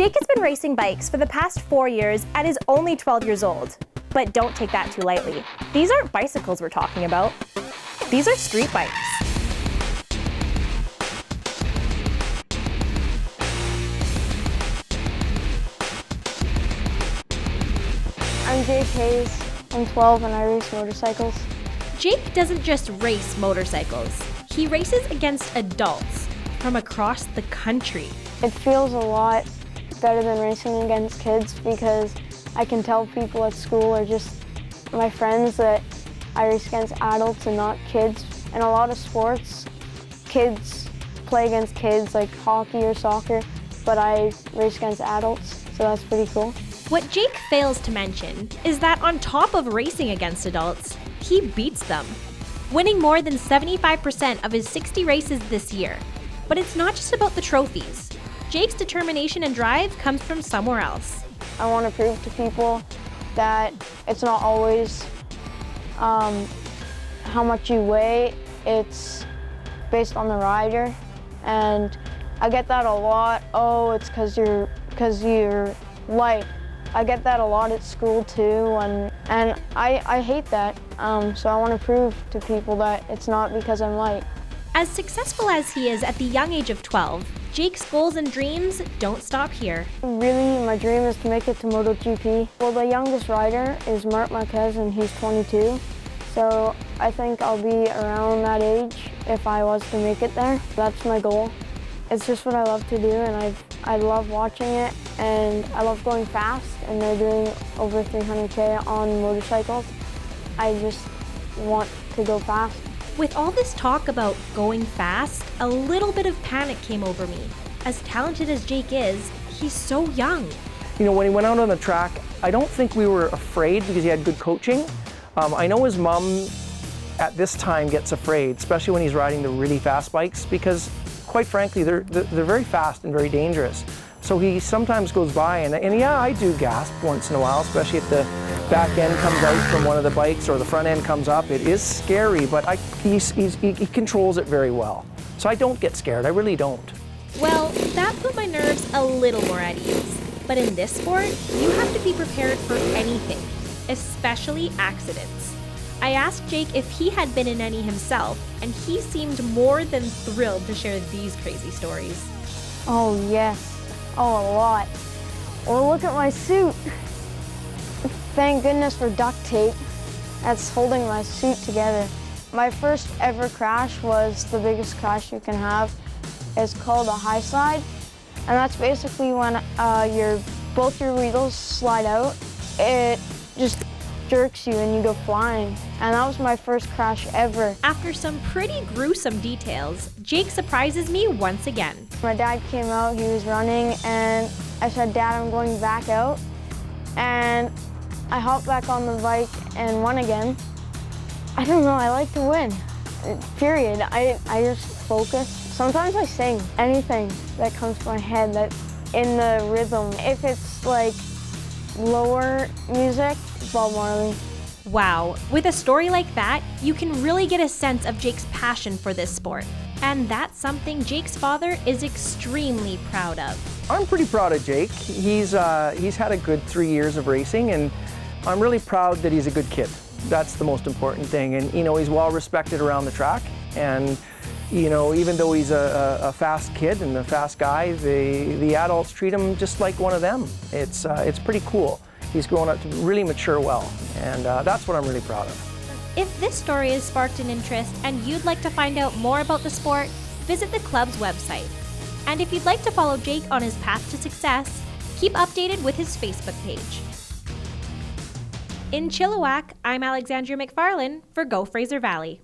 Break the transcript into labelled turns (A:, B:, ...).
A: Jake has been racing bikes for the past 4 years and is only 12 years old. But don't take that too lightly. These aren't bicycles we're talking about. These are street bikes.
B: I'm Jake Hayes. I'm 12 and I race motorcycles.
A: Jake doesn't just race motorcycles. He races against adults from across the country.
B: It feels a lot better than racing against kids because I can tell people at school or just my friends that I race against adults and not kids. In a lot of sports, kids play against kids like hockey or soccer, but I race against adults, so that's pretty cool.
A: What Jake fails to mention is that on top of racing against adults, he beats them, winning more than 75% of his 60 races this year. But it's not just about the trophies. Jake's determination and drive comes from somewhere else.
B: I want to prove to people that it's not always how much you weigh, it's based on the rider. And I get that a lot. Oh, it's because you're light. I get that a lot at school too, and I hate that. So I want to prove to people that it's not because I'm light.
A: As successful as he is at the young age of 12, Jake's goals and dreams don't stop here.
B: Really, my dream is to make it to MotoGP. Well, the youngest rider is Marc Marquez, and he's 22. So I think I'll be around that age if I was to make it there. That's my goal. It's just what I love to do, and I love watching it, and I love going fast, and they're doing over 300K on motorcycles. I just want to go fast.
A: With all this talk about going fast, a little bit of panic came over me. As talented as Jake is, he's so young.
C: You know, when he went out on the track, I don't think we were afraid because he had good coaching. I know his mom at this time gets afraid, especially when he's riding the really fast bikes, because quite frankly, they're very fast and very dangerous. So he sometimes goes by, and yeah, I do gasp once in a while, especially if the back end comes out from one of the bikes or the front end comes up. It is scary, but he controls it very well. So I don't get scared, I really don't.
A: Well, that put my nerves a little more at ease. But in this sport, you have to be prepared for anything, especially accidents. I asked Jake if he had been in any himself, and he seemed more than thrilled to share these crazy stories.
B: Oh yes, oh a lot. Well, look at my suit. Thank goodness for duct tape. That's holding my suit together. My first ever crash was the biggest crash you can have. It's called a high slide, and that's basically when both your wheels slide out. It just jerks you and you go flying. And that was my first crash ever.
A: After some pretty gruesome details, Jake surprises me once again.
B: My dad came out, he was running, and I said, "Dad, I'm going back out." And I hopped back on the bike and won again. I don't know, I like to win, period. I just focus. Sometimes I sing anything that comes to my head that's in the rhythm. If it's like lower music, Bob Marley.
A: Wow, with a story like that, you can really get a sense of Jake's passion for this sport. And that's something Jake's father is extremely proud of.
C: I'm pretty proud of Jake. He's had a good 3 years of racing, and I'm really proud that he's a good kid. That's the most important thing. And you know, he's well respected around the track, and you know, even though he's a fast kid and a fast guy, the adults treat him just like one of them. It's pretty cool. He's grown up to really mature well, and that's what I'm really proud of.
A: If this story has sparked an interest and you'd like to find out more about the sport, visit the club's website. And if you'd like to follow Jake on his path to success, keep updated with his Facebook page. In Chilliwack, I'm Alexandria McFarlane for Go Fraser Valley.